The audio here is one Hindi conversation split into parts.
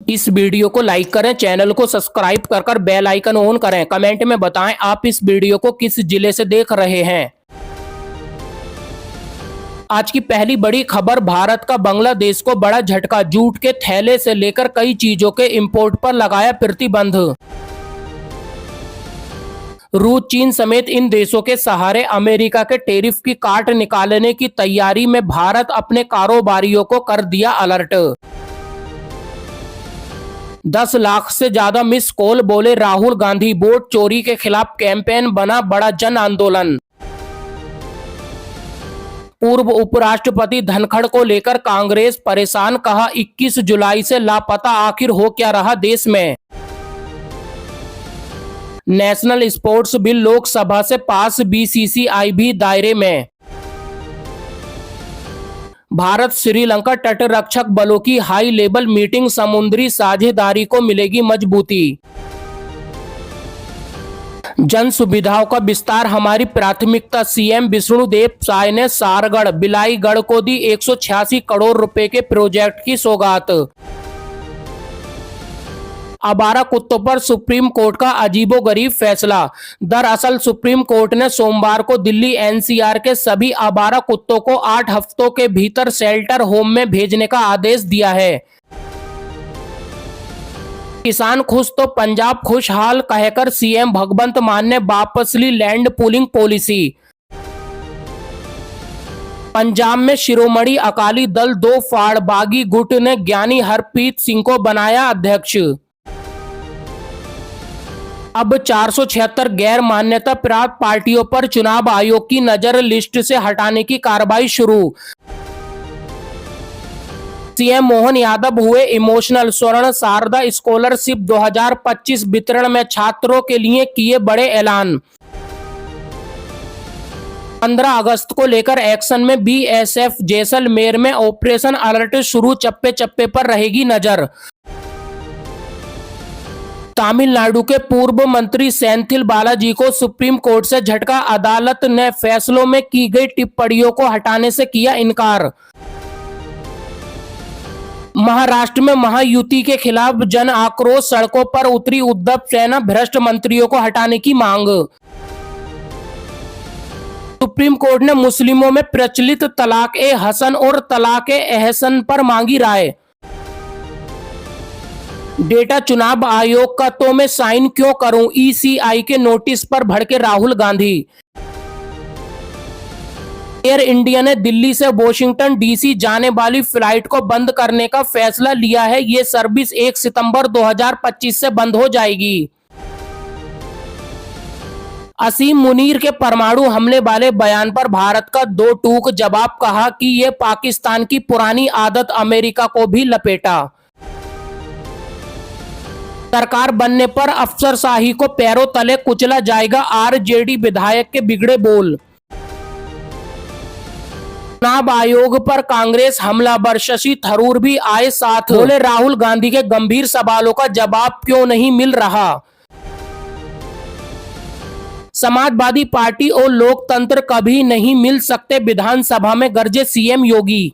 इस वीडियो को लाइक करें, चैनल को सब्सक्राइब कर बेल आइकन ऑन करें। कमेंट में बताएं आप इस वीडियो को किस जिले से देख रहे हैं। आज की पहली बड़ी खबर, भारत का बांग्लादेश को बड़ा झटका, जूट के थैले से लेकर कई चीजों के इंपोर्ट पर लगाया प्रतिबंध। रूस, चीन समेत इन देशों के सहारे अमेरिका के टैरिफ की काट निकालने की तैयारी में भारत अपने कारोबारियों को कर दिया अलर्ट। 10 लाख से ज्यादा मिस कॉल, बोले राहुल गांधी। वोट चोरी के खिलाफ कैंपेन बना बड़ा जन आंदोलन। पूर्व उपराष्ट्रपति धनखड़ को लेकर कांग्रेस परेशान, कहा 21 जुलाई से लापता, आखिर हो क्या रहा देश में। नेशनल स्पोर्ट्स बिल लोकसभा से पास, बीसीसीआई भी दायरे में। भारत श्रीलंका तटरक्षक बलों की हाई लेवल मीटिंग, समुद्री साझेदारी को मिलेगी मजबूती। जन सुविधाओं का विस्तार हमारी प्राथमिकता, सीएम विष्णुदेव साय ने सारगढ़ बिलाईगढ़ को दी 186 करोड़ रुपए के प्रोजेक्ट की सौगात। आवारा कुत्तों पर सुप्रीम कोर्ट का अजीबोगरीब फैसला। दरअसल सुप्रीम कोर्ट ने सोमवार को दिल्ली एनसीआर के सभी आवारा कुत्तों को 8 हफ्तों के भीतर शेल्टर होम में भेजने का आदेश दिया है। किसान खुश तो पंजाब खुशहाल, कहकर सीएम भगवंत मान ने वापस ली लैंड पूलिंग पॉलिसी। पंजाब में शिरोमणि अकाली दल 2 फाड़, बागी गुट ने ज्ञानी हरप्रीत सिंह को बनाया अध्यक्ष। अब 476 गैर मान्यता प्राप्त पार्टियों पर चुनाव आयोग की नजर, लिस्ट से हटाने की कार्रवाई शुरू। सीएम मोहन यादव हुए इमोशनल, स्वर्ण शारदा स्कॉलरशिप 2025 वितरण में छात्रों के लिए किए बड़े ऐलान। 15 अगस्त को लेकर एक्शन में बीएसएफ, जैसलमेर में ऑपरेशन अलर्ट शुरू, चप्पे चप्पे पर रहेगी नजर। तमिलनाडु के पूर्व मंत्री सेंथिल बालाजी को सुप्रीम कोर्ट से झटका, अदालत ने फैसलों में की गई टिप्पणियों को हटाने से किया इनकार। महाराष्ट्र में महायुति के खिलाफ जन आक्रोश, सड़कों पर उतरी उद्धव सेना, भ्रष्ट मंत्रियों को हटाने की मांग। सुप्रीम कोर्ट ने मुस्लिमों में प्रचलित तलाक-ए हसन और तलाक-ए एहसन पर मांगी राय। डेटा चुनाव आयोग का तो मैं साइन क्यों करूं, ईसीआई के नोटिस पर भड़के राहुल गांधी। एयर इंडिया ने दिल्ली से वॉशिंगटन डीसी जाने वाली फ्लाइट को बंद करने का फैसला लिया है। ये सर्विस 1 सितंबर 2025 से बंद हो जाएगी। असीम मुनीर के परमाणु हमले वाले बयान पर भारत का 2 टूक जवाब, कहा कि ये पाकिस्तान की पुरानी आदत, अमेरिका को भी लपेटा। सरकार बनने पर अफसरशाही को पैरों तले कुचला जाएगा, आरजेडी विधायक के बिगड़े बोल। चुनाव आयोग पर कांग्रेस हमलावर, शशि थरूर भी आए साथ, बोले राहुल गांधी के गंभीर सवालों का जवाब क्यों नहीं मिल रहा। समाजवादी पार्टी और लोकतंत्र कभी नहीं मिल सकते, विधानसभा में गरजे सीएम योगी।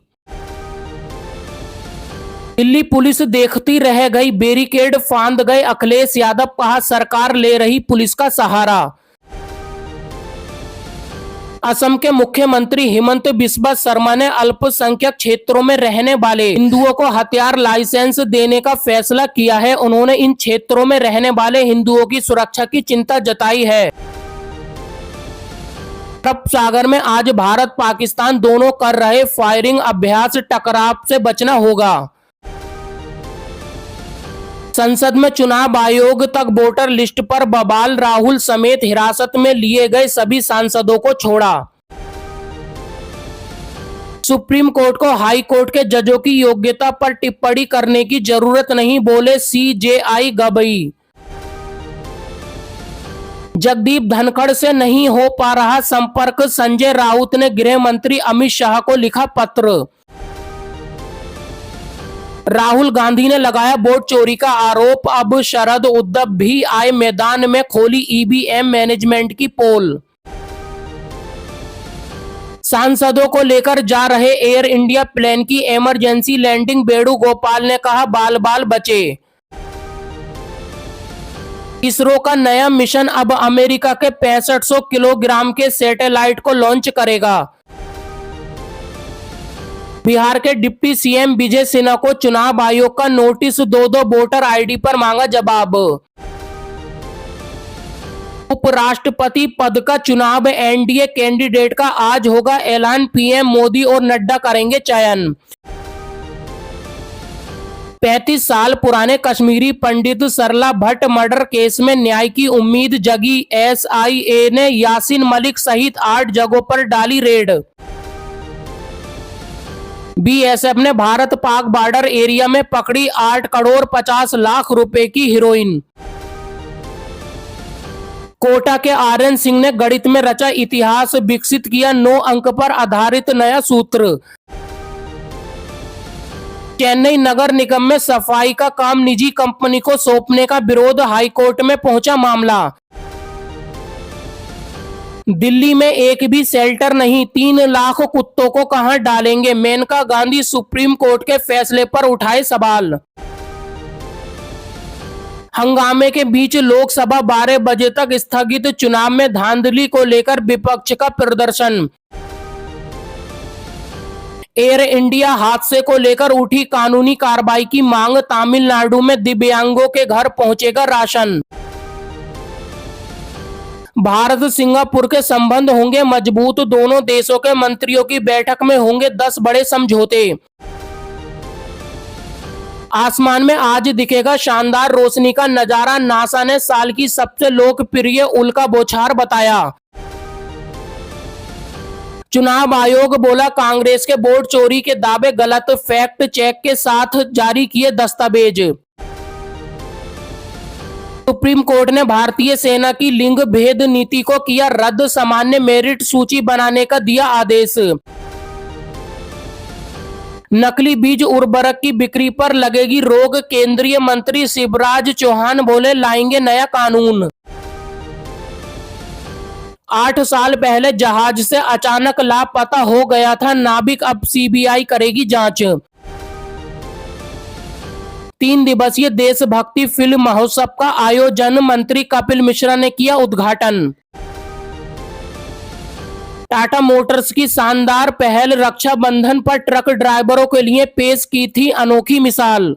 दिल्ली पुलिस देखती रह गई, बैरिकेड फांद गए अखिलेश यादव, कहा सरकार ले रही पुलिस का सहारा। असम के मुख्यमंत्री हिमंत बिस्वा शर्मा ने अल्पसंख्यक क्षेत्रों में रहने वाले हिंदुओं को हथियार लाइसेंस देने का फैसला किया है। उन्होंने इन क्षेत्रों में रहने वाले हिंदुओं की सुरक्षा की चिंता जताई है। अरब सागर में आज भारत पाकिस्तान दोनों कर रहे फायरिंग अभ्यास, टकराव से बचना होगा। संसद में चुनाव आयोग तक वोटर लिस्ट पर बवाल, राहुल समेत हिरासत में लिए गए सभी सांसदों को छोड़ा। सुप्रीम कोर्ट को हाई कोर्ट के जजों की योग्यता पर टिप्पणी करने की जरूरत नहीं, बोले सीजेआई गवई। जगदीप धनखड़ से नहीं हो पा रहा संपर्क, संजय राउत ने गृह मंत्री अमित शाह को लिखा पत्र। राहुल गांधी ने लगाया वोट चोरी का आरोप, अब शरद उद्धव भी आए मैदान में, खोली ईवीएम मैनेजमेंट की पोल। सांसदों को लेकर जा रहे एयर इंडिया प्लेन की इमरजेंसी लैंडिंग, वेणुगोपाल ने कहा बाल बाल बचे। इसरो का नया मिशन अब अमेरिका के 6500 किलोग्राम के सैटेलाइट को लॉन्च करेगा। बिहार के डिप्टी सीएम विजय सिन्हा को चुनाव आयोग का नोटिस, दो वोटर आईडी पर मांगा जवाब। उपराष्ट्रपति पद का चुनाव, एनडीए कैंडिडेट का आज होगा ऐलान, पीएम मोदी और नड्डा करेंगे चयन। 35 साल पुराने कश्मीरी पंडित सरला भट्ट मर्डर केस में न्याय की उम्मीद जगी, एसआईए ने यासीन मलिक सहित 8 जगहों पर डाली रेड। बीएसएफ ने भारत पाक बॉर्डर एरिया में पकड़ी 8 करोड़ 50 लाख रुपए की हेरोइन। कोटा के आर्यन सिंह ने गणित में रचा इतिहास, विकसित किया 9 अंक पर आधारित नया सूत्र। चेन्नई नगर निगम में सफाई का काम निजी कंपनी को सौंपने का विरोध, हाईकोर्ट में पहुंचा मामला। दिल्ली में एक भी शेल्टर नहीं, 3 लाख कुत्तों को कहां डालेंगे, मेनका गांधी सुप्रीम कोर्ट के फैसले पर उठाए सवाल। हंगामे के बीच लोकसभा 12 बजे तक स्थगित, चुनाव में धांधली को लेकर विपक्ष का प्रदर्शन। एयर इंडिया हादसे को लेकर उठी कानूनी कार्रवाई की मांग, तमिलनाडु में दिव्यांगों के घर पहुंचेगा राशन। भारत सिंगापुर के संबंध होंगे मजबूत, दोनों देशों के मंत्रियों की बैठक में होंगे 10 बड़े समझौते। आसमान में आज दिखेगा शानदार रोशनी का नजारा, नासा ने साल की सबसे लोकप्रिय उल्का बौछार बताया। चुनाव आयोग बोला कांग्रेस के वोट चोरी के दावे गलत, फैक्ट चेक के साथ जारी किए दस्तावेज। सुप्रीम कोर्ट ने भारतीय सेना की लिंग भेद नीति को किया रद्द, सामान्य मेरिट सूची बनाने का दिया आदेश। नकली बीज उर्वरक की बिक्री पर लगेगी रोक, केंद्रीय मंत्री शिवराज चौहान बोले लाएंगे नया कानून। 8 साल पहले जहाज से अचानक लापता हो गया था नाविक, अब सीबीआई करेगी जांच। 3 दिवसीय देशभक्ति फिल्म महोत्सव का आयोजन, मंत्री कपिल मिश्रा ने किया उद्घाटन। टाटा मोटर्स की शानदार पहल, रक्षाबंधन पर ट्रक ड्राइवरों के लिए पेश की थी अनोखी मिसाल।